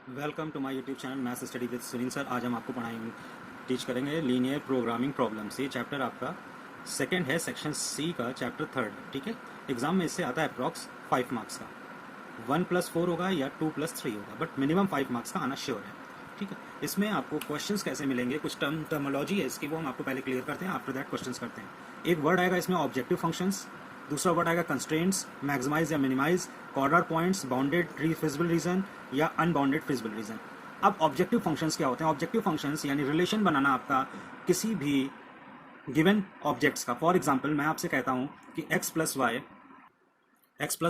Welcome to my YouTube channel maths study with Sunil sir. आज हम आपको पढ़ाएंगे टीच करेंगे लीनियर प्रोग्रामिंग प्रॉब्लम्स। ये चैप्टर आपका सेकंड है, सेक्शन सी का चैप्टर थर्ड। ठीक है, एग्जाम में इससे आता है अप्रॉक्स 5 मार्क्स का। 1+4 होगा या 2+3 होगा, बट मिनिमम 5 मार्क्स का आना श्योर है। ठीक है, इसमें आपको क्वेश्चंस कैसे मिलेंगे, कुछ टर्मोलॉजी है इसकी, वो हम आपको पहले क्लियर करते हैं, आफ्टर दैट क्वेश्चंस करते हैं। एक वर्ड आएगा इसमें ऑब्जेक्टिव फंक्शंस, दूसरा वर्ड आएगा कंस्ट्रेंट्स, मैक्सिमाइज या minimise, corner points, bounded feasible region या अनबाउंडेड फिजिबल रीजन। अब ऑब्जेक्टिव फंक्शंस क्या होते हैं? ऑब्जेक्टिव फंक्शंस यानी रिलेशन बनाना आपका किसी भी गिवन ऑब्जेक्ट्स का। फॉर एग्जांपल मैं आपसे कहता हूं कि x plus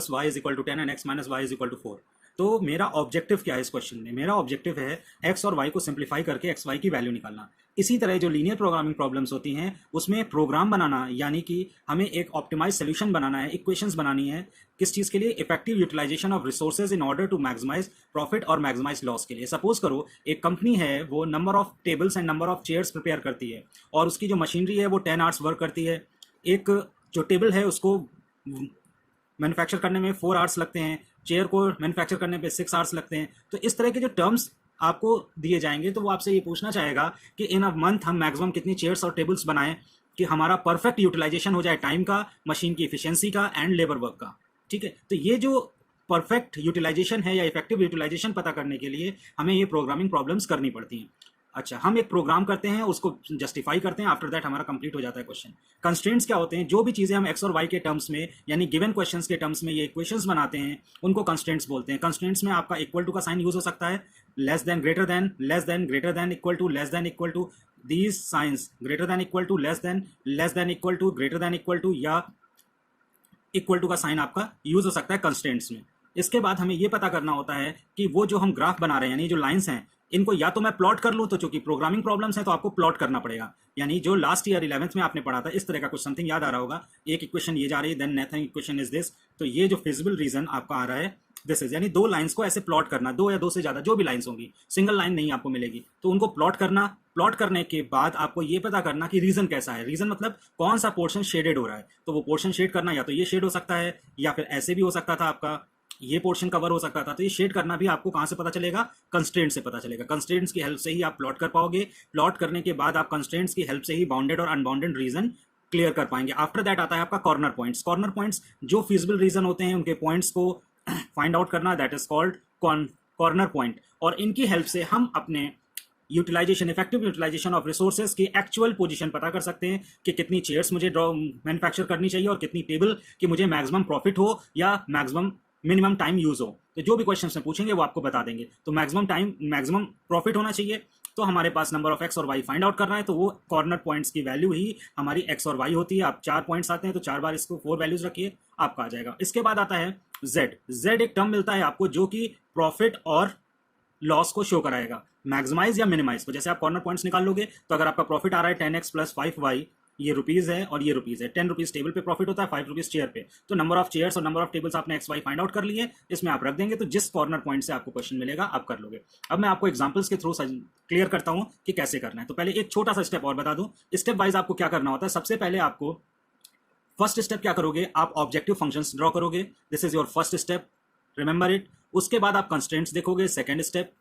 y is equal to 10 and x minus y is equal to 4। तो मेरा ऑब्जेक्टिव क्या है इस क्वेश्चन में? मेरा ऑब्जेक्टिव है x और y को सिंप्लीफाई करके एक्स वाई की वैल्यू निकालना। इसी तरह जो लीनियर प्रोग्रामिंग प्रॉब्लम्स होती हैं उसमें प्रोग्राम बनाना, यानी कि हमें एक ऑप्टिमाइज सोल्यूशन बनाना है, इक्वेशंस बनानी है। किस चीज़ के लिए? Effective utilisation of resources in order to maximise profit और मैक्सिमाइज लॉस के लिए। सपोज करो एक कंपनी है, वो number of tables and number of chairs prepare करती है और उसकी जो मशीनरी है वो 10 आवर्स वर्क करती है। एक जो टेबल है उसको मैन्युफैक्चर करने में 4 आवर्स लगते हैं, चेयर को मैन्युफैक्चर करने पे 6 आवर्स लगते हैं। तो इस तरह के जो टर्म्स आपको दिए जाएंगे तो वो आपसे ये पूछना चाहेगा कि इन अ मंथ हम मैक्सिमम कितनी चेयर्स और टेबल्स बनाएं कि हमारा परफेक्ट यूटिलाइजेशन हो जाए टाइम का, मशीन की इफिशियंसी का एंड लेबर वर्क का। ठीक है, तो ये जो परफेक्ट यूटिलाइजेशन है या इफेक्टिव यूटिलाइजेशन पता करने के लिए हमें ये प्रोग्रामिंग प्रॉब्लम्स करनी पड़ती हैं। अच्छा, हम एक प्रोग्राम करते हैं, उसको जस्टिफाई करते हैं, आफ्टर दैट हमारा कंप्लीट हो जाता है क्वेश्चन। कंस्ट्रेंट्स क्या होते हैं? जो भी चीज़ें हम एक्स और वाई के टर्म्स में यानी गिवन क्वेश्चंस के टर्म्स में ये इक्वेशंस बनाते हैं उनको कंस्ट्रेंट्स बोलते हैं। कंस्ट्रेंट्स में आपका इक्वल टू का साइन यूज हो सकता है, less than, greater than, less than, greater than, equal to, less than, equal to, these signs, greater than, equal to, less than, equal to, greater than, equal to या equal to का sign आपका use हो सकता है constraints में। इसके बाद हमें यह पता करना होता है कि वो जो हम ग्राफ बना रहे हैं यानी जो लाइंस हैं इनको या तो मैं प्लॉट कर लूं, तो चूंकि प्रोग्रामिंग प्रॉब्लम्स हैं तो आपको प्लॉट करना पड़ेगा। यानी जो लास्ट ईयर 11th में आपने पढ़ा था इस तरह का कुछ समथिंग याद आ रहा होगा। एक इक्वेशन ये जा रही है, then next equation is this. तो ये जो फिजिबल रीजन आपका आ रहा है दिस इज, यानी दो लाइंस को ऐसे प्लॉट करना, दो या दो से ज्यादा जो भी लाइंस होंगी, सिंगल लाइन नहीं आपको मिलेगी, तो उनको प्लॉट करना। प्लॉट करने के बाद आपको ये पता करना कि रीजन कैसा है। रीजन मतलब कौन सा पोर्शन शेडेड हो रहा है, तो वो पोर्शन शेड करना या तो ये शेड हो सकता है या फिर ऐसे भी हो सकता था, आपका ये पोर्शन कवर हो सकता था। तो ये शेड करना भी आपको कहां से पता चलेगा? कंस्ट्रेंट से पता चलेगा। कंस्ट्रेंट्स की हेल्प से ही आप प्लॉट कर पाओगे। प्लॉट करने के बाद आप कंस्ट्रेंट्स की हेल्प से ही बाउंडेड और अनबाउंडेड रीजन क्लियर कर पाएंगे। आफ्टर दैट आता है आपका कॉर्नर पॉइंट्स। कॉर्नर पॉइंट्स जो फिजिबल रीजन होते हैं उनके पॉइंट्स को फाइंड आउट करना, that is called corner point. और इनकी हेल्प से हम अपने utilisation, effective utilisation of resources की एक्चुअल पोजीशन पता कर सकते हैं कि कितनी चेयर्स मुझे मैन्युफैक्चर करनी चाहिए और कितनी टेबल कि मुझे मैक्सिमम प्रॉफिट हो या मैक्सिमम मिनिमम टाइम यूज हो। तो जो भी क्वेश्चन में पूछेंगे वो आपको बता देंगे। तो मैक्सिमम टाइम, मैक्सिमम प्रॉफिट होना चाहिए, तो हमारे पास नंबर ऑफ एक्स और वाई फाइंड आउट करना है, तो वो कॉर्नर पॉइंट्स की वैल्यू ही हमारी एक्स और वाई होती है। आप 4 पॉइंट्स आते हैं तो 4 बार इसको 4 वैल्यूज रखिए, आपका आ जाएगा। इसके बाद आता है जेड। जेड एक टर्म मिलता है आपको जो कि प्रॉफिट और लॉस को शो कराएगा, मैक्सिमाइज या मिनिमाइज को। जैसे आप कॉर्नर पॉइंट्स निकाल लोगे तो अगर आपका प्रॉफिट आ रहा है 10x प्लस 5y, ये रुपीज है और ये रुपीज है, 10 रुपीज टेबल पे प्रॉफिट होता है, 5 रुपीज चेयर पे। तो नंबर ऑफ चेयर्स और नंबर ऑफ टेबल्स आपने एक्स वाई फाइंड आउट कर लिए, इसमें आप रख देंगे, तो जिस कॉर्नर पॉइंट से आपको क्वेश्चन मिलेगा आप कर लोगे। अब मैं आपको एग्जांपल्स के थ्रू क्लियर करता हूं कि कैसे करना है। तो पहले एक छोटा सा स्टेप और बता दूं, स्टेप वाइज आपको क्या करना होता है। सबसे पहले आपको फर्स्ट स्टेप क्या करोगे, आप ऑब्जेक्टिव फंक्शंस ड्रॉ करोगे, this is your first step, remember it. उसके बाद आप कंस्ट्रेंट्स देखोगे, सेकंड स्टेप।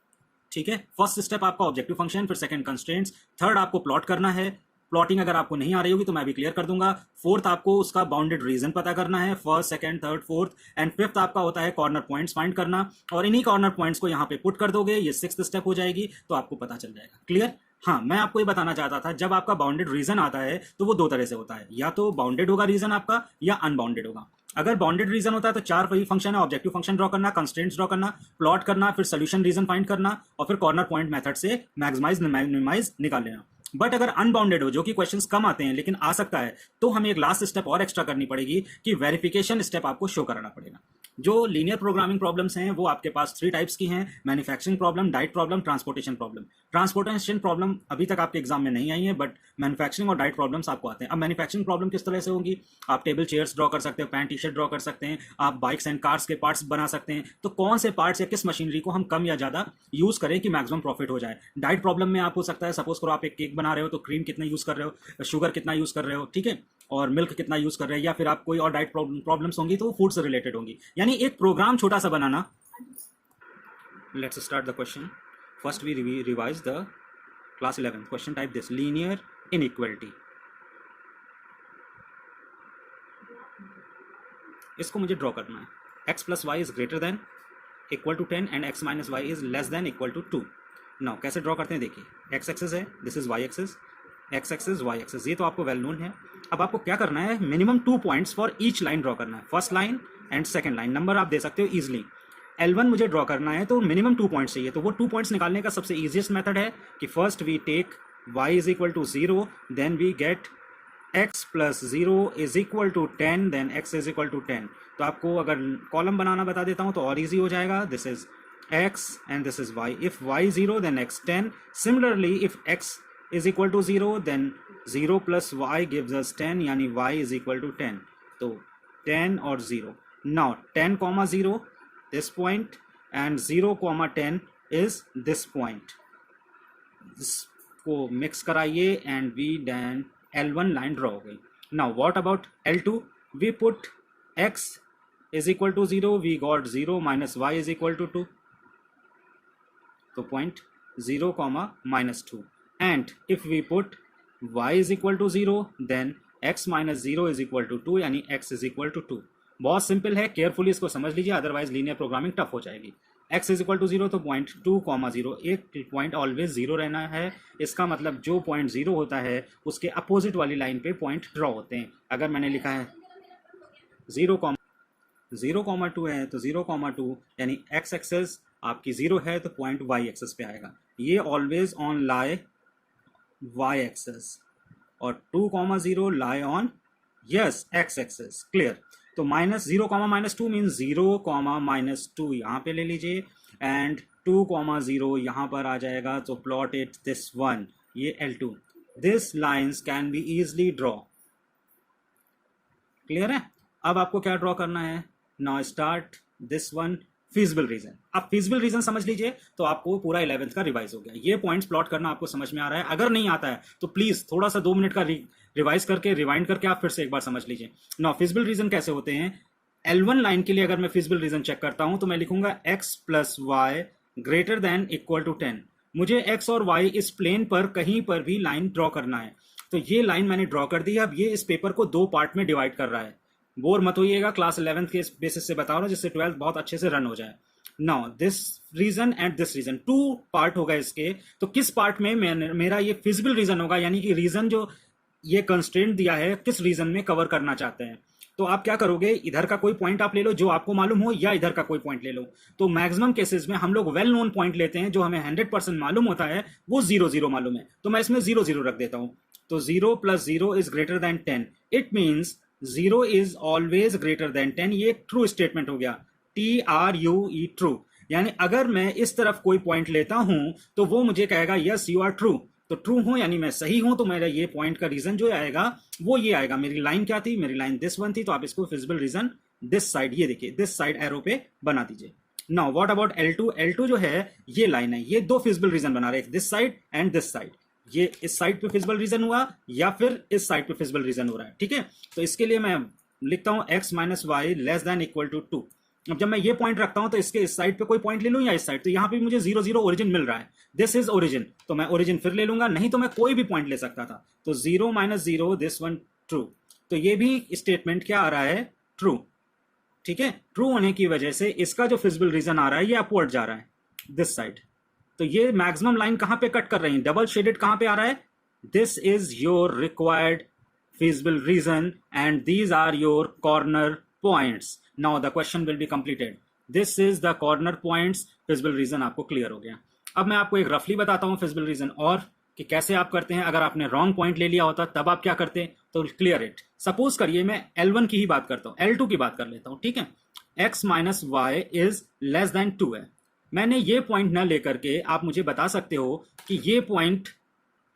ठीक है, फर्स्ट स्टेप आपका ऑब्जेक्टिव फंक्शन, फिर सेकंड कंस्ट्रेंट्स, थर्ड आपको प्लॉट करना है। प्लॉटिंग अगर आपको नहीं आ रही होगी तो मैं भी क्लियर कर दूंगा। फोर्थ आपको उसका बाउंडेड रीजन पता करना है, first, second, third, fourth. And fifth आपका होता है कॉर्नर पॉइंट्स फाइंड करना, और इन्हीं कॉर्नर पॉइंट्स को यहाँ पे पुट कर दोगे, ये सिक्स्थ स्टेप हो जाएगी, तो आपको पता चल जाएगा। क्लियर? हाँ, मैं आपको ये बताना चाहता था, जब आपका बाउंडेड रीजन आता है तो वो दो तरह से होता है, या तो बाउंडेड होगा रीजन आपका या अनबाउंडेड होगा। अगर बाउंडेड रीजन होता है तो 4 वही फंक्शन है, ऑब्जेक्टिव फंक्शन ड्रॉ करना, कंस्ट्रेंट्स ड्रॉ करना, प्लॉट करना, फिर सोल्यूशन रीजन फाइंड करना, और फिर कॉर्नर पॉइंट मेथड से मैक्सिमाइज मिनिमाइज निकाल लेना। बट अगर अनबाउंडेड हो, जो कि क्वेश्चंस कम आते हैं लेकिन आ सकता है, तो हमें एक लास्ट स्टेप और एक्स्ट्रा करनी पड़ेगी कि वेरिफिकेशन स्टेप आपको शो कराना पड़ेगा। जो लीनियर प्रोग्रामिंग प्रॉब्लम्स हैं वो आपके पास 3 टाइप्स की हैं, manufacturing problem, diet problem, transportation problem. Transportation problem अभी तक आपके एग्जाम में नहीं आई है, बट मैन्युफैक्चरिंग और डाइट प्रॉब्लम्स आपको आते हैं। अब मैन्युफैक्चरिंग प्रॉब्लम किस तरह से होगी? आप टेबल चेयर्स ड्रॉ कर सकते हो, पैंट टी शर्ट ड्रॉ कर सकते हैं, आप बाइक्स एंड कार्स के पार्ट्स बना सकते हैं। तो कौन से पार्ट्स या किस मशीनरी को हम कम या ज्यादा यूज करें कि मैक्सिमम प्रॉफिट हो जाए। डाइट प्रॉब्लम में आप हो सकता है, सपोज करो आप एक केक बना रहे हो तो क्रीम कितना यूज कर रहे हो, शुगर कितना यूज कर रहे हो, ठीक है, और मिल्क कितना यूज कर रहे हैं, या फिर आप कोई और डाइट प्रॉब्लम्स होंगी तो वो फूड से रिलेटेड होंगी। यानी एक प्रोग्राम छोटा सा बनाना Let's start the question. First we revise the class 11th question. Type this: linear inequality. इसको मुझे ड्रॉ करना है. x plus y is greater than equal to 10 and x minus y is less than equal to 2. Now कैसे draw करते हैं देखिए. x axis है, this is y axis, x axis y axis, ये तो आपको वेल नोन है. अब आपको क्या करना है, minimum 2 points for each line draw करना है. First line and second line. Number आप दे सकते हो इजीली. L1 मुझे ड्रॉ करना है तो मिनिमम 2 पॉइंट्स चाहिए. तो वो 2 पॉइंट्स निकालने का सबसे ईजिएस्ट मेथड है कि first we take y is equal to 0, then we get x plus 0 is equal to 10, then x is equal to 10. तो आपको अगर कॉलम बनाना बता देता हूँ तो और ईजी हो जाएगा. This is x and this is y. If y 0 then x 10. Similarly if x is equal to 0 then 0 plus y gives us 10, यानी y is equal to 10. तो 10 और 0. Now 10 comma 0 this point and 0 comma 10 is this point. इसको mix कराइए and we then L1 line draw हो गई. Now what about L2? We put x is equal to 0, we got 0 minus y is equal to 2. तो point 0 comma minus 2. And if we put y is equal to 0 then x minus 0 is equal to 2, यानी x is equal to 2. बहुत simple है, carefully इसको समझ लीजिए, otherwise linear programming tough हो जाएगी. x is equal to 0 तो point 2 comma 0, एक पॉइंट ऑलवेज 0 रहना है. इसका मतलब जो पॉइंट 0 होता है उसके अपोजिट वाली लाइन पे पॉइंट ड्रॉ होते हैं. अगर मैंने लिखा है 0 कॉमा 2 है तो 0 कॉमा 2 यानी x एक्सेस आपकी 0 है तो पॉइंट y एक्सेस पे आएगा. ये always on lie y axis और 2 comma 0 lie on yes x axis. Clear. तो minus 0 comma minus 2 means 0 comma minus 2 यहाँ पे ले लीजिए एंड 2 कॉमा 0 यहाँ पर आ जाएगा. तो प्लॉट इट दिस वन, ये L2. This lines can be easily draw. Clear है. अब आपको क्या ड्रॉ करना है. Now start this one, feasible region. आप फिजिबल रीजन समझ लीजिए तो आपको पूरा 11th का रिवाइज हो गया. ये पॉइंट्स प्लॉट करना आपको समझ में आ रहा है. अगर नहीं आता है तो प्लीज थोड़ा सा 2 मिनट का रिवाइज करके रिवाइंड करके आप फिर से एक बार समझ लीजिए. नाउ फिजिबल रीजन कैसे होते हैं. L1 लाइन के लिए अगर मैं फिजिबल रीजन चेक करता हूं तो मैं लिखूंगा x plus y greater than equal to 10. मुझे x और y इस प्लेन पर कहीं पर भी लाइन ड्रॉ करना है. तो ये लाइन मैंने ड्रॉ कर दी. अब ये इस पेपर को 2 पार्ट में डिवाइड कर रहा है. बोर मत होइएगा, क्लास 11th के बेसिस से बता रहा हूं जिससे 12th बहुत अच्छे से रन हो जाए. Now this region and this region 2 part होगा इसके. तो किस पार्ट में मेरा ये फिजिबल रीजन होगा, यानी कि रीजन जो ये कंस्ट्रेंट दिया है किस रीजन में कवर करना चाहते हैं. तो आप क्या करोगे, इधर का कोई पॉइंट आप ले लो जो आपको मालूम हो, या इधर का कोई पॉइंट ले लो. तो मैक्सिमम केसेस में हम लोग वेल नोन पॉइंट लेते हैं जो हमें 100% मालूम होता है, वो 0 0 मालूम है. तो मैं इसमें 0 0 रख देता हूं. तो 0 plus 0 is greater than 10. It means 0 is always greater then 10. ये एक ट्रू स्टेटमेंट हो गया. TRUE true. यानी अगर मैं इस तरफ कोई पॉइंट लेता हूं तो वो मुझे कहेगा यस यू आर ट्रू. तो ट्रू हूं यानी मैं सही हूं. तो मेरा ये पॉइंट का रीजन जो आएगा वो ये आएगा. मेरी लाइन क्या थी, मेरी लाइन दिस वन थी. तो आप इसको फिजिबल रीजन दिस साइड, ये देखिए दिस साइड एरो पे बना दीजिए. Now what about L2. L2 जो है ये लाइन है, ये 2 फिजिबल रीजन बना रहे हैं, this side and this side. ये इस साइड पे फिजिबल रीजन हुआ या फिर इस साइड पे फिजिबल रीजन हो रहा है. ठीक है. तो इसके लिए मैं लिखता हूं x minus y less than equal to 2. अब जब मैं ये पॉइंट रखता हूं तो इसके इस साइड पे कोई पॉइंट ले लूं या इस साइड, तो यहां पे मुझे 0 0 ओरिजिन मिल रहा है. This is origin. तो मैं ओरिजिन फिर ले लूंगा, नहीं तो मैं कोई भी पॉइंट ले सकता था. तो 0 माइनस 0 दिस वन ट्रू. तो ये भी स्टेटमेंट क्या आ रहा है, ट्रू. ठीक है. ट्रू होने की वजह से इसका जो फिजिबल रीजन आ रहा है ये अपवर्ड जा रहा है दिस साइड. तो ये मैक्सिमम लाइन कहां पे कट कर रही है, डबल शेडेड कहां पे आ रहा है. This is your required feasible reason and these are your corner points. Now the question will be completed. This is the corner points. feasible reason आपको क्लियर हो गया. अब मैं आपको एक रफली बताता हूँ feasible reason और कि कैसे आप करते हैं. अगर आपने रॉन्ग पॉइंट ले लिया होता तब आप क्या करते, तो क्लियर इट. सपोज करिए मैं L1 की ही बात करता हूँ, L2 की बात कर लेता हूँ. ठीक है. x minus y is less than 2 है. मैंने ये पॉइंट न लेकर के आप मुझे बता सकते हो कि ये पॉइंट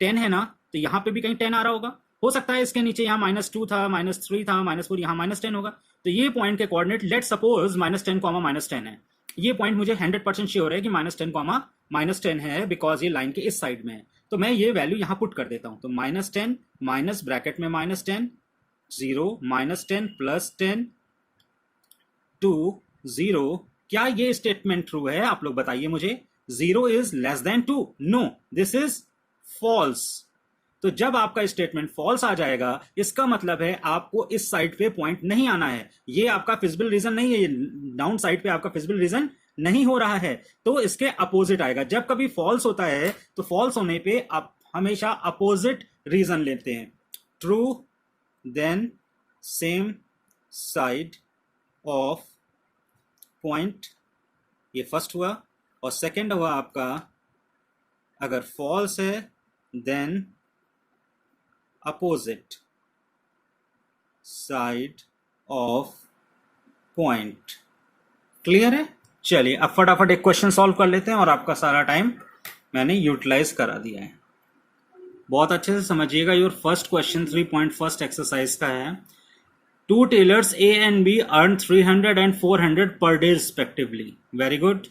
10 है ना, तो यहाँ पे भी कहीं 10 आ रहा होगा. हो सकता है इसके नीचे यहाँ -2 था, -3 था, -4, यहाँ -10 होगा. तो ये पॉइंट के कोऑर्डिनेट लेट सपोज -10, -10 है. ये पॉइंट मुझे 100% श्योर है कि -10, -10 है बिकॉज ये लाइन के इस साइड में है. तो मैं ये वैल्यू यहाँ पुट कर देता हूँ. तो -10 माइनस ब्रैकेट में -10 0 -10 +10 2 0 क्या ये स्टेटमेंट ट्रू है? आप लोग बताइए मुझे। 0 is less than 2, no, this is false. तो जब आपका स्टेटमेंट फॉल्स आ जाएगा, इसका मतलब है आपको इस साइड पे पॉइंट नहीं आना है, ये आपका फिजिबल रीजन नहीं है, ये डाउन साइड पे आपका फिजिबल रीजन नहीं हो रहा है, तो इसके अपोजिट आएगा। जब कभी फॉल्स होता है तो फॉल्स होने पे आप हमेशा अपोजिट रीजन लेते हैं। True then same side of point, ये फर्स्ट हुआ। और सेकंड हुआ आपका, अगर फॉल्स है then opposite side of point. Clear है? चलिए अब फटाफट एक क्वेश्चन सॉल्व कर लेते हैं और आपका सारा टाइम मैंने यूटिलाइज करा दिया है। बहुत अच्छे से समझिएगा। योर फर्स्ट क्वेश्चन 3.1 एक्सरसाइज का है। Two tailors A and B earn 300 and 400 per day respectively. Very good.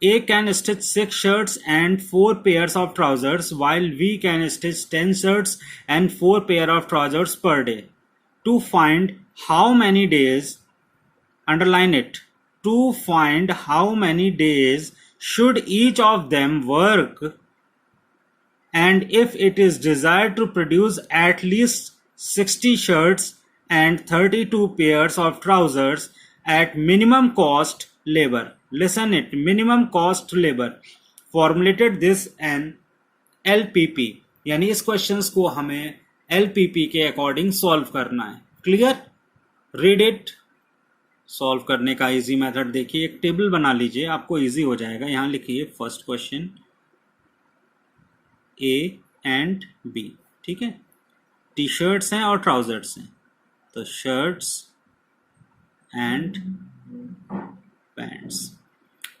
A can stitch 6 shirts and 4 pairs of trousers, while B can stitch 10 shirts and 4 pair of trousers per day. To find how many days, underline it, to find how many days should each of them work, and if it is desired to produce at least 60 shirts and 32 pairs of trousers at minimum cost labor. Listen it, minimum cost labor. Formulated this an LPP. यानी इस questions को हमें LPP के according solve करना है। Clear? Read it. Solve करने का easy method देखिए, एक टेबल बना लीजिए, आपको इजी हो जाएगा। यहां लिखिए first question A and B, ठीक है। टी शर्ट्स हैं और ट्राउजर्स हैं, तो shirts and pants.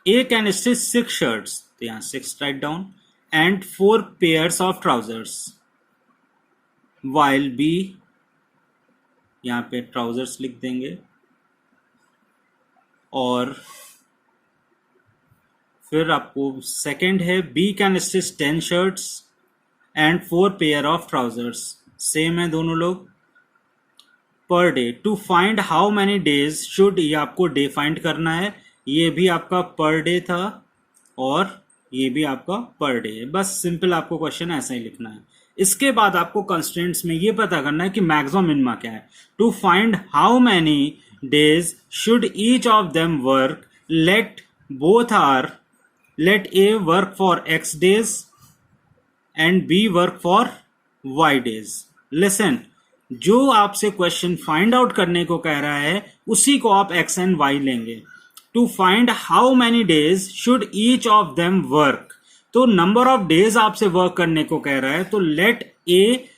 A can stitch 6 shirts, तो यहाँ 6 write down, and 4 pairs of trousers, while B, यहाँ पे ट्राउजर्स लिख देंगे, और फिर आपको सेकंड है B can stitch 10 shirts and 4 pair of trousers, same है दोनों लोग, per day. To find how many days should, ये आपको डे फाइंड करना है, ये भी आपका पर डे था और ये भी आपका पर डे है। बस सिंपल आपको क्वेश्चन ऐसा ही लिखना है। इसके बाद आपको कंस्ट्रेंट्स में ये पता करना है कि मैक्सिमम मिनिमा क्या है। To find how many days should each of them work, let both are, let A work for x days and B work for y days. Listen, जो आपसे क्वेश्चन फाइंड आउट करने को कह रहा है उसी को आप एक्स एंड वाई लेंगे। To find how many days should each of them work, तो नंबर ऑफ डेज आपसे वर्क करने को कह रहा है, तो let A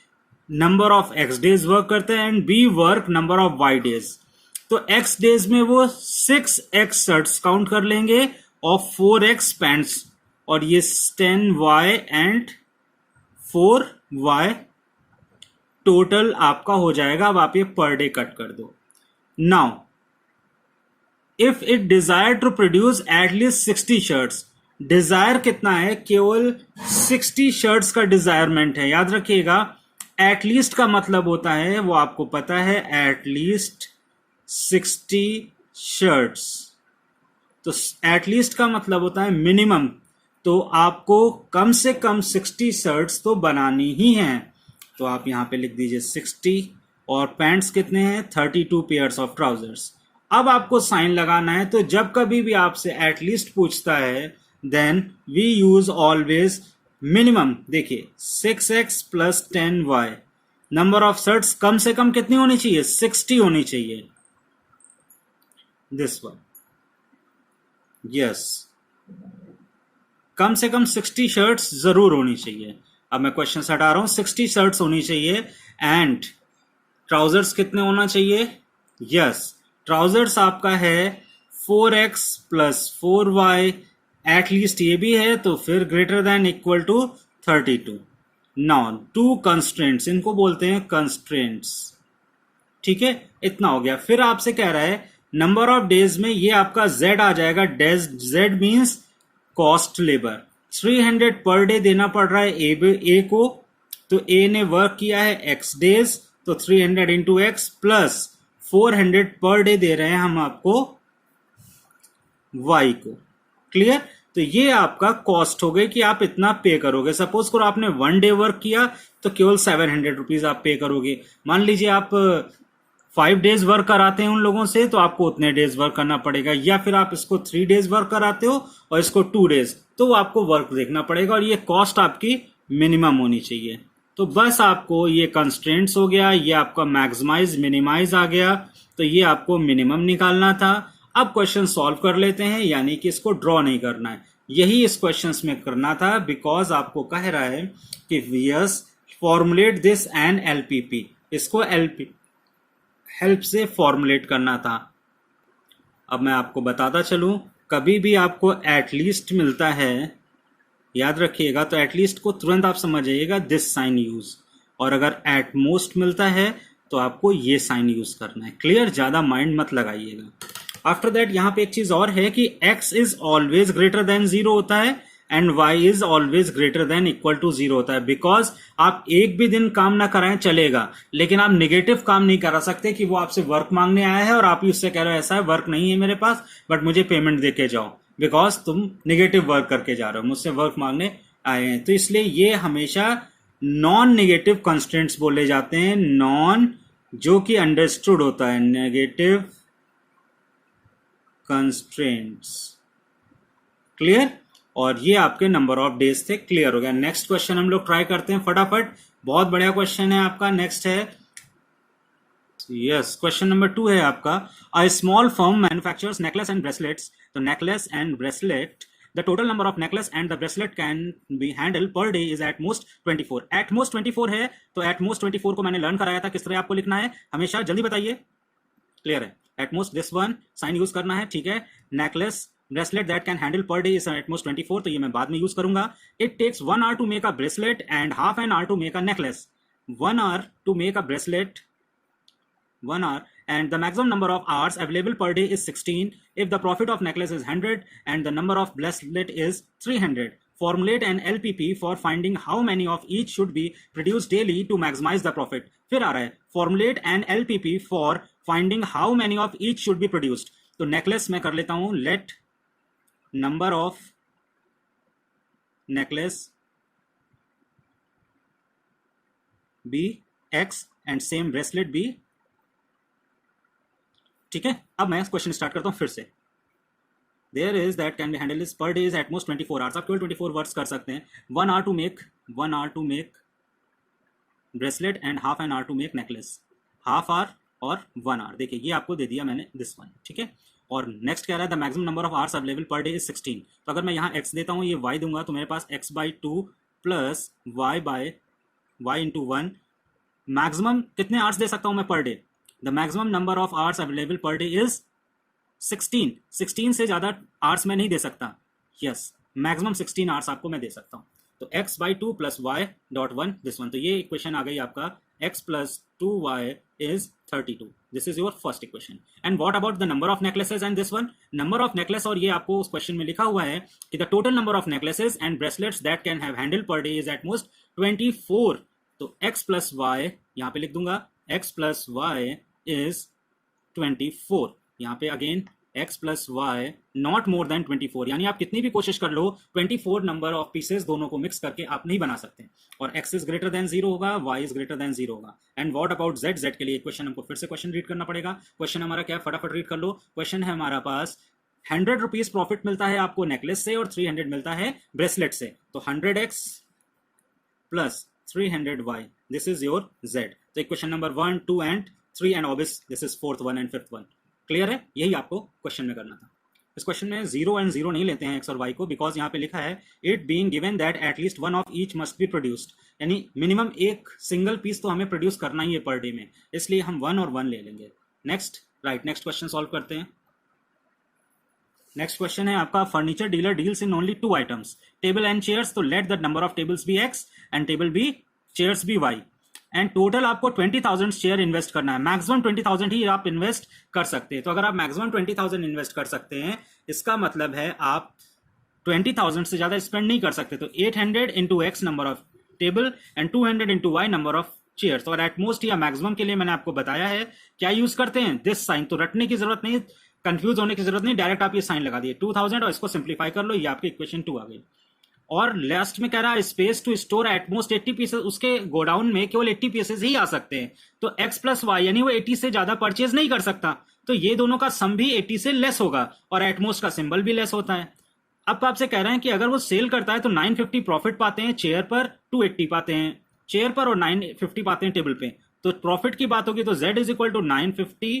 number of x days work करते हैं and B work number of y days. तो एक्स डेज में वो 6x शर्ट्स काउंट कर लेंगे और 4x पैंट्स, और ये 10y एंड 4y टोटल आपका हो जाएगा। अब आप ये पर डे कट कर दो। Now if it desire to produce at least 60 shirts, desire कितना है? केवल 60 शर्ट्स का डिजायरमेंट है। याद रखिएगा, एटलीस्ट का मतलब होता है, वो आपको पता है, एटलीस्ट 60 शर्ट्स। तो एटलीस्ट का मतलब होता है मिनिमम, तो आपको कम से कम 60 शर्ट्स तो बनानी ही हैं। तो आप यहाँ पे लिख दीजिए 60, और पैंट्स कितने हैं? 32 पेयर्स ऑफ ट्राउजर्स। अब आपको साइन लगाना है, तो जब कभी भी आपसे एटलीस्ट पूछता है then we use always minimum. देखिए 6x plus 10y, number of shirts कम से कम कितनी होनी चाहिए? 60 होनी चाहिए। दिस वन, यस, कम से कम 60 शर्ट्स जरूर होनी चाहिए। अब मैं क्वेश्चन हटा रहा हूं, 60 शर्ट्स होनी चाहिए। एंड ट्राउजर्स कितने होना चाहिए? यस, ट्राउजर्स आपका है 4x प्लस 4y, एटलीस्ट ये भी है, तो फिर greater than equal to 32। Now two constraints, इनको बोलते हैं कंस्ट्रेंट्स, ठीक है। इतना हो गया। फिर आपसे कह रहा है नंबर ऑफ डेज में ये आपका z आ जाएगा, z means cost labour. 300 per day देना पड़ रहा है ए को, तो ए ने वर्क किया है x डेज, तो 300 into x plus 400 per day they रहे हैं हम आपको वाई को। क्लियर? तो ये आपका कॉस्ट हो गई कि आप इतना पे करोगे। सपोज करो आपने 1 डे वर्क किया तो केवल 700 रुपीज आप पे करोगे। मान लीजिए आप 5 डेज वर्क कराते हैं उन लोगों से तो आपको उतने डेज वर्क करना पड़ेगा, या फिर आप इसको 3 डेज वर्क कराते हो और इसको 2 डेज, तो आपको वर्क देखना पड़ेगा और ये कॉस्ट आपकी मिनिमम होनी चाहिए। तो बस आपको ये कंस्ट्रेंट्स हो गया, ये आपका मैक्सिमाइज मिनिमाइज आ गया, तो ये आपको मिनिमम निकालना था। अब क्वेश्चन सॉल्व कर लेते हैं, यानी कि इसको ड्रॉ नहीं करना है, यही इस क्वेश्चन में करना था, बिकॉज आपको कह रहा है कि yes formulate this and LPP, इसको एलपी हेल्प से फॉर्मुलेट करना था। अब मैं आपको बताता चलूं, कभी भी आपको एटलीस्ट मिलता है, याद रखिएगा, तो एटलीस्ट को तुरंत आप समझ जाइएगा दिस साइन यूज, और अगर एट मोस्ट मिलता है तो आपको ये साइन यूज करना है। क्लियर? ज्यादा माइंड मत लगाइएगा। आफ्टर दैट यहाँ पे एक चीज और है कि x is always greater than 0 होता है and y is always greater than equal to 0 होता है। बिकॉज आप एक भी दिन काम ना कराएं चलेगा, लेकिन आप नेगेटिव काम नहीं करा सकते कि वो आपसे वर्क मांगने आया है और आप ही उससे कह रहे हो ऐसा है वर्क नहीं है मेरे पास बट मुझे पेमेंट दे के जाओ, बिकॉज तुम नेगेटिव वर्क करके जा रहे हो, मुझसे वर्क मांगने आए हैं। तो इसलिए ये हमेशा नॉन नेगेटिव कंस्ट्रेंट्स बोले जाते हैं, नॉन जो कि अंडरस्टूड होता है, नेगेटिव कंस्ट्रेंट्स। क्लियर? और ये आपके नंबर ऑफ डेज थे। क्लियर हो गया? नेक्स्ट क्वेश्चन हम लोग ट्राई करते हैं फटाफट, बहुत बढ़िया क्वेश्चन है आपका। नेक्स्ट है यस क्वेश्चन नंबर 2 है आपका, a small firm manufactures necklace and bracelets, तो necklace and bracelet the total number of necklace and the bracelet can be handled per day is at most 24। at most 24 है, तो at most 24 को मैंने learn कराया था किस तरह आपको लिखना है हमेशा, जल्दी बताइए। क्लियर है? at most this one sign use करना है, ठीक है। Necklace bracelet that can handle per day is at most 24, तो ये मैं बाद में यूज करूंगा। It takes 1 hour to make a bracelet and half an hour to make a necklace. 1 hour to make a bracelet, 1 hour, and the maximum number of hours available per day is 16 if the profit of necklace is 100 and the number of bracelet is 300। formulate an LPP for finding how many of each should be produced daily to maximize the profit। फिर आ रहा है formulate an LPP for finding how many of each should be produced। तो necklace मैं कर लेता हूं, let number of necklace be x and same bracelet be, ठीक है। अब मैं क्वेश्चन स्टार्ट करता हूं फिर से। There is that can be handle is per day is at most 24 hours. आप केवल 24 वर्ड्स कर सकते हैं। 1 hour to make bracelet and half an hour to make necklace, half hour और 1 hour। देखिए ये आपको दे दिया मैंने दिस वन, ठीक है। और नेक्स्ट क्या रहा है, the maximum number of hours available पर डे इज 16। तो अगर मैं यहाँ x देता हूँ, ये y दूंगा, तो मेरे पास x/2 plus y into 1। Maximum कितने आवर्स दे सकता हूँ मैं per day? The maximum number of hours available per day is 16। 16 से ज्यादा आवर्स मैं नहीं दे सकता। यस, मैक्सिमम 16 आवर्स आपको मैं दे सकता हूँ। तो x/2 plus y.1 this one. तो ये इक्वेशन आ गई आपका, x plus 2y is 32। This is your first equation. And what about the number of necklaces and this one? Number of necklace, और ये आपको उस क्वेश्चन में लिखा हुआ है कि the total number of necklaces and bracelets that can have handle per day is at most 24। तो x प्लस y यहाँ पे लिख दूंगा, x प्लस y is 24। यहाँ पे again x plus y not more than 24, यानी आप कितनी भी कोशिश कर लो 24 नंबर ऑफ पीसेस दोनों को मिक्स करके आप नहीं बना सकते। और x इज ग्रेटर देन 0 होगा, y इज ग्रेटर देन 0 होगा। And what about z? z के लिए क्वेश्चन हमको फिर से क्वेश्चन रीड करना पड़ेगा। क्वेश्चन हमारा क्या है, फटाफट रीड कर लो। क्वेश्चन है हमारा पास 100 रुपीज प्रॉफिट मिलता है आपको नेकलेस से और 300 मिलता है ब्रेसलेट से। तो 100x plus 300y, this is your z। तो equation number 1, 2 and 3 and obvious this is 4th one and 5th one. Clear है? यही आपको क्वेश्चन में करना था। इस क्वेश्चन में 0 एंड 0 नहीं लेते हैं x और y को, बिकॉज यहाँ पे लिखा है it being given that at least one of each must be produced, यानी मिनिमम एक सिंगल पीस तो हमें प्रोड्यूस करना ही है पर डे में, इसलिए हम 1 और 1 ले लेंगे। नेक्स्ट नेक्स्ट क्वेश्चन सॉल्व करते हैं। नेक्स्ट क्वेश्चन है आपका, furniture dealer deals in only 2 items, table and chairs. तो let the number of tables be x and table be chairs be y। And total आपको 20,000 शेयर इन्वेस्ट करना है। Maximum 20,000 ही आप invest कर सकते हैं। तो अगर आप मैक्सिमम 20,000 इन्वेस्ट कर सकते हैं, इसका मतलब है आप 20,000 से ज्यादा स्पेंड नहीं कर सकते। तो 800 into x number of table and 200 into y number of chairs. और एट मोस्ट या मैक्सिमम के लिए मैंने आपको बताया है क्या यूज करते हैं, दिस साइन। तो रटने की जरूरत नहीं, कंफ्यूज होने की जरूरत नहीं, डायरेक्ट आप ये साइन लगा दिए 2000 और इसको सिंप्लीफाई कर लो, ये आपकी इक्वेशन 2 आ गई। और लास्ट में कह रहा है space to store at most 80 pieces, उसके गोडाउन में केवल 80 पीसेस ही आ सकते हैं, तो x प्लस वाई यानी वो 80 से ज्यादा परचेज नहीं कर सकता, तो ये दोनों का सम भी 80 से लेस होगा और एटमोस्ट का सिंबल भी लेस होता है। अब आपसे कह रहे हैं कि अगर वो सेल करता है तो 950 प्रॉफिट पाते हैं चेयर पर, 280 पाते हैं चेयर पर और 950 पाते हैं टेबल पे, तो प्रॉफिट की बात होगी तो z is equal to 950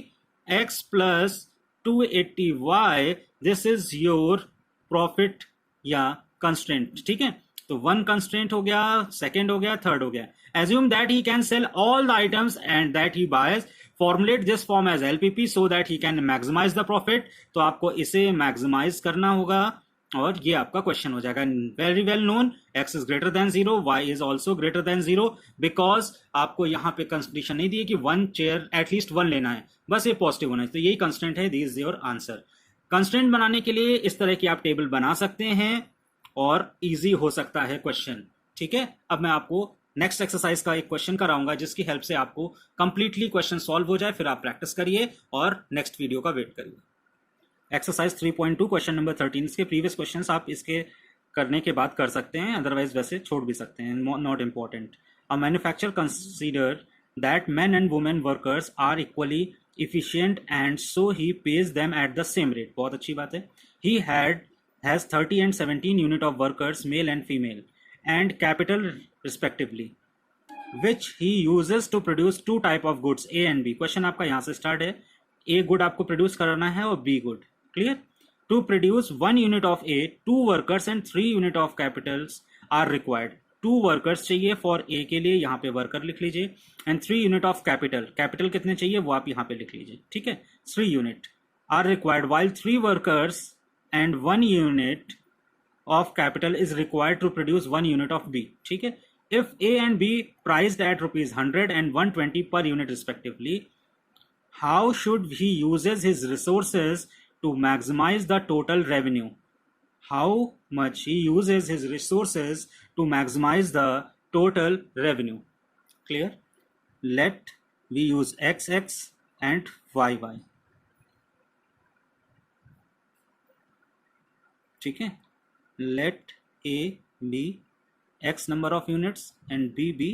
x plus 280 y, this is your profit या कंस्ट्रेंट। ठीक है, तो वन कंस्ट्रेंट हो गया, सेकंड हो गया, थर्ड हो गया। Assume that he can sell all the items and that he buys, formulate this form as LPP so that he can maximise the profit, तो आपको इसे मैक्सिमाइज करना होगा और ये आपका क्वेश्चन हो जाएगा। Very well known, x is greater than 0, y is also greater than 0, because आपको यहाँ पे कंडीशन नहीं दी है कि वन चेयर एटलीस्ट वन लेना है, बस ये पॉजिटिव होना है, तो यही कंस्टेंट है, this is your answer. Constant बनाने के लिए इस तरह की आप टेबल बना सकते हैं और इजी हो सकता है क्वेश्चन। ठीक है, अब मैं आपको नेक्स्ट एक्सरसाइज का एक क्वेश्चन कराऊंगा जिसकी हेल्प से आपको कंप्लीटली क्वेश्चन सॉल्व हो जाए, फिर आप प्रैक्टिस करिए और नेक्स्ट वीडियो का वेट करिए। एक्सरसाइज 3.2 क्वेश्चन नंबर 13, इसके प्रीवियस क्वेश्चंस आप इसके करने के बाद कर सकते हैं, अदरवाइज वैसे छोड़ भी सकते हैं, not important. A manufacturer consider that men and women workers are equally efficient and so he pays them at the same rate, बहुत अच्छी बात है। He has 30 and 17 unit of workers, male and female, and capital respectively, which he uses to produce two type of goods A and B। Question आपका यहाँ से start है, A good आपको produce कराना है और B good, clear. To produce 1 unit of A, 2 workers and 3 unit of capitals are required. 2 वर्कर्स चाहिए फॉर A के लिए, यहाँ पे वर्कर लिख लीजिए, and 3 unit of capital, capital कितने चाहिए वो आप यहाँ पे लिख लीजिए। ठीक है, 3 unit are required while 3 workers and 1 unit of capital is required to produce 1 unit of B। ठीक है, if A and B priced at rupees 100 and 120 per unit respectively, how should he uses his resources to maximize the total revenue? How much he uses his resources to maximize the total revenue? Clear? Let we use XX and YY। ठीक है, let A be X number of units and B be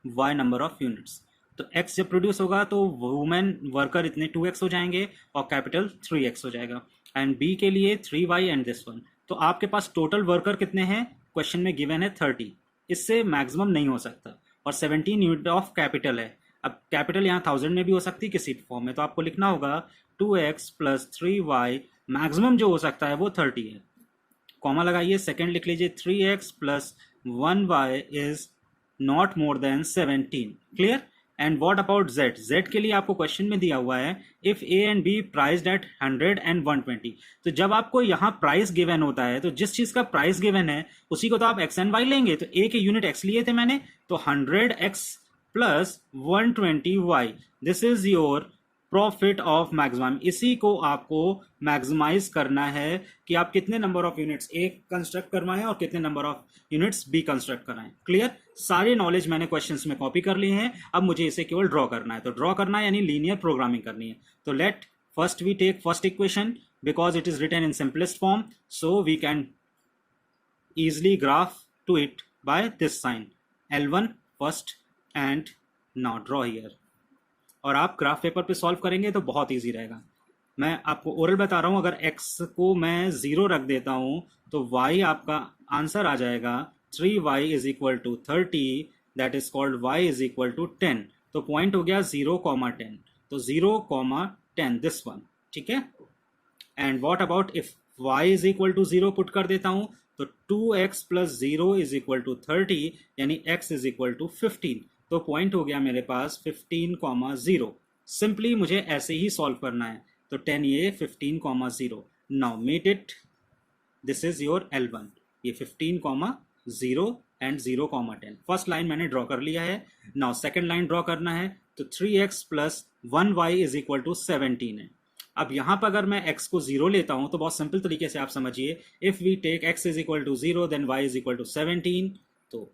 Y number of units। तो X जब produce होगा तो women worker इतने 2X हो जाएंगे और कैपिटल 3X हो जाएगा, एंड B के लिए 3Y एंड दिस वन। तो आपके पास टोटल वर्कर कितने हैं, क्वेश्चन में गिवन है 30, इससे मैक्सिमम नहीं हो सकता, और 17 यूनिट ऑफ कैपिटल है। अब कैपिटल यहाँ 1000 में भी हो सकती है किसी फॉर्म में, तो आपको लिखना होगा 2X प्लस 3Y, मैक्सिमम जो हो सकता है वो 30 है, कॉमा लगाइए, सेकेंड लिख लीजिए 3x plus 1y is not more then 17। Clear? And what about z? z के लिए आपको क्वेश्चन में दिया हुआ है if a and b priced eight 100 and 120। तो जब आपको यहाँ प्राइस गिवन होता है तो जिस चीज का प्राइस गिवन है उसी को तो आप x एंड y लेंगे। तो a के यूनिट x लिए थे मैंने, तो 100x plus 120y, this is your profit of maximum. इसी को आपको मैक्सिमाइज करना है कि आप कितने number of units A construct करवाएं और कितने number of units B construct कराएं। क्लियर? सारी नॉलेज मैंने क्वेश्चंस में कॉपी कर ली है, अब मुझे इसे केवल ड्रॉ करना है। तो ड्रॉ करना है यानी लीनियर प्रोग्रामिंग करनी है। तो let first we take first equation because it is written in simplest form, so we can easily graph to it by this sign L1 first and now draw here। और आप graph paper पे solve करेंगे तो बहुत easy रहेगा। मैं आपको oral बता रहा हूँ, अगर x को मैं 0 रख देता हूँ तो y आपका आंसर आ जाएगा 3y is equal to 30, that is called y is equal to 10। तो पॉइंट हो गया 0,10, तो 0,10 दिस वन। ठीक है, and what about if y is equal to 0 put कर देता हूँ तो 2x plus 0 is equal to 30 यानी x इज इक्वल टू 15। तो पॉइंट हो गया मेरे पास 15,0। सिंपली मुझे ऐसे ही सॉल्व करना है, तो 10 ये 15,0। Now mate it, this is your L1, ये 15,0 एंड 0,10। फर्स्ट लाइन मैंने ड्रॉ कर लिया है। नाउ सेकेंड लाइन ड्रॉ करना है, तो 3x plus 1y is equal to 17 है। अब यहाँ पर अगर मैं x को 0 लेता हूँ तो बहुत सिंपल तरीके से आप समझिए, if we take x is equal to 0 then y is equal to 17। तो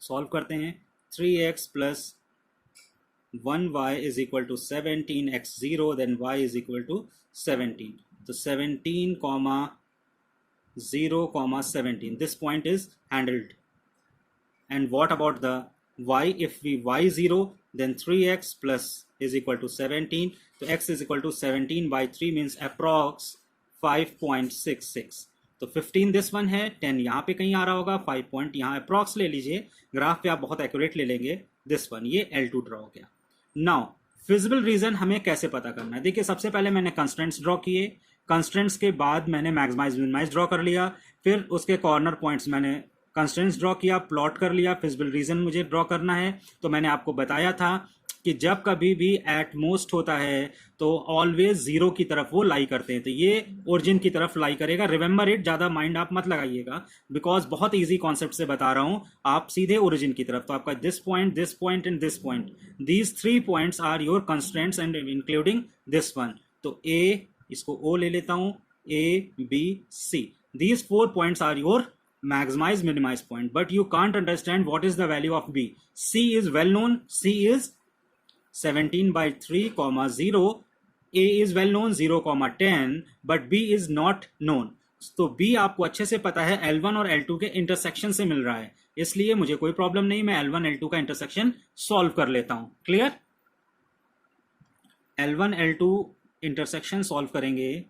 सॉल्व करते हैं, 3x plus 1y is equal to 17, x0, then y is equal to 17. So 17 comma 0 comma 17, this point is handled. And what about the y? If we y0, then 3x plus is equal to 17. So x is equal to 17 by 3 means approx 5.66. तो 15 this one है, 10 यहाँ पे कहीं आ रहा होगा, 5 point यहाँ approx ले लीजिए, ग्राफ पे आप बहुत एक्यूरेट ले लेंगे, दिस वन, ये L2 ड्रॉ हो गया। नाउ फिजिबल रीजन हमें कैसे पता करना है? देखिए सबसे पहले मैंने कंस्ट्रेंट्स ड्रॉ किए, कंस्ट्रेंट्स के बाद मैंने मैक्सिमाइज मिनिमाइज ड्रॉ कर लिया, फिर उसके कॉर्नर पॉइंट्स मैंने कंस्ट्रेंट्स ड्रॉ किया, प्लॉट कर लिया, फिजिबल रीजन मुझे ड्रॉ करना है। तो मैंने आपको बताया था कि जब कभी भी एट मोस्ट होता है तो ऑलवेज जीरो की तरफ वो लाई करते हैं, तो ये ओरिजिन की तरफ लाई करेगा। रिमेंबर इट, ज़्यादा माइंड आप मत लगाइएगा, बिकॉज बहुत इजी कॉन्सेप्ट से बता रहा हूँ, आप सीधे ओरिजिन की तरफ। तो आपका this point and this point, these 3 points are your constraints and including this one. तो ए, इसको ओ ले लेता हूँ, A B C, these 4 points are your maximize minimize point, but you can't understand what is the value of b. C is well known, C is 17 by 3 comma 0, A is well known 0 comma 10, but B is not known. तो B आपको अच्छे से पता है L1 और L2 के intersection से मिल रहा है, इसलिए मुझे कोई प्रॉब्लम नहीं, मैं L1 L2 का इंटरसेक्शन सॉल्व कर लेता हूं। Clear? L1 L2 intersection solve करेंगे,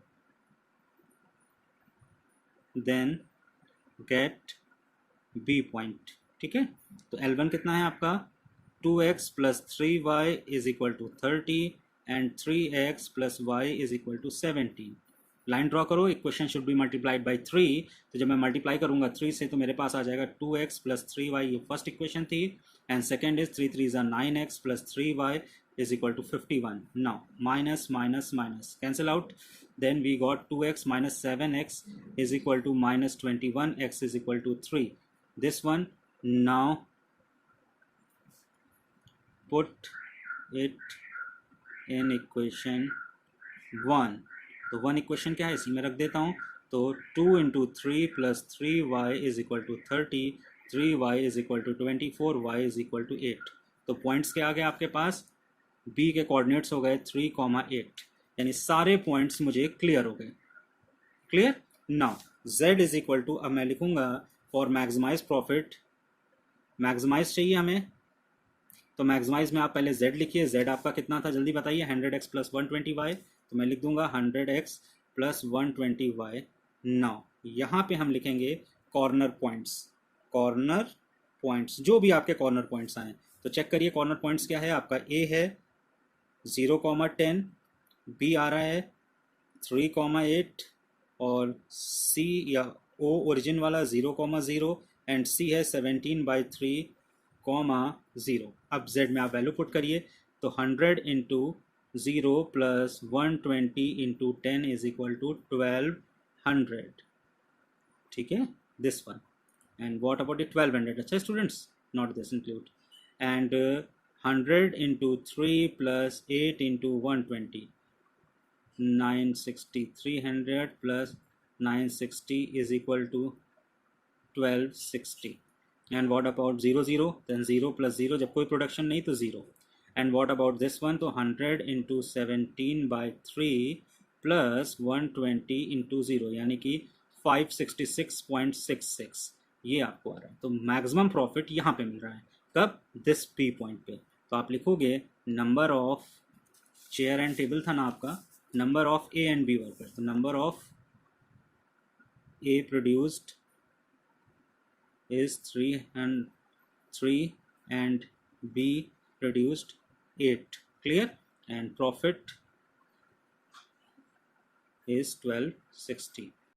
देन गेट B पॉइंट। ठीक है, तो L1 कितना है आपका 2x plus 3y is equal to 30 and 3x plus y is equal to 17. Line draw करो, equation should be multiplied by 3, तो जब मैं मल्टीप्लाई करूंगा 3 से तो मेरे पास आ जाएगा 2x plus 3y, ये फर्स्ट इक्वेशन थी, and second is 3 3 is 9x plus 3y is equal to 51. Now minus minus minus cancel out, then we got 2x minus 7x is equal to minus 21, x is equal to 3. This one, now put it in equation 1. तो 1 equation क्या है, इसी में रख देता हूँ। तो 2 into 3 plus 3y is equal to 30, 3y is equal to 24, y is equal to 8. तो पॉइंट्स क्या आ गए आपके पास, b के कोऑर्डिनेट्स हो गए 3,8, यानी सारे पॉइंट्स मुझे क्लियर हो गए। Clear? Now z is equal to, अब मैं लिखूंगा फॉर मैक्सिमाइज प्रॉफिट, मैक्सिमाइज चाहिए हमें, तो मैक्सिमाइज में आप पहले z लिखिए, z आपका कितना था जल्दी बताइए, 100x प्लस 120y, तो मैं लिख दूंगा 100x प्लस 120y। नाउ यहाँ पे हम लिखेंगे कॉर्नर पॉइंट्स, जो भी आपके कॉर्नर पॉइंट्स आए, तो चेक करिए कॉर्नर पॉइंट्स क्या है आपका, a है 0,10, b आ रहा है 3,8, और c या o ओरिजिन वाला 0,0, एंड c है 17 by 3,0। अब z में आप वैल्यू पुट करिए, तो 100 into 0 plus 120 into 10 is equal to 1200। ठीक है, this one. And what about it 1200? अच्छा students, not this include. And 100 into 3 plus 8 into 120, 960, 300 plus 960 is equal to 1260. And what about 0 0? Then 0 plus 0, जब कोई production नहीं तो 0. And what about this one? तो 100 into 17 by 3 plus 120 into 0, यानी कि 566.66, ये आपको आ रहा है। तो मैक्सिमम प्रॉफिट यहाँ पे मिल रहा है, कब? दिस P पॉइंट पे। तो आप लिखोगे number of, chair and table था ना आपका, number of A and B worker, तो number of A produced is 3 and B produced 8. Clear? And profit is 1260.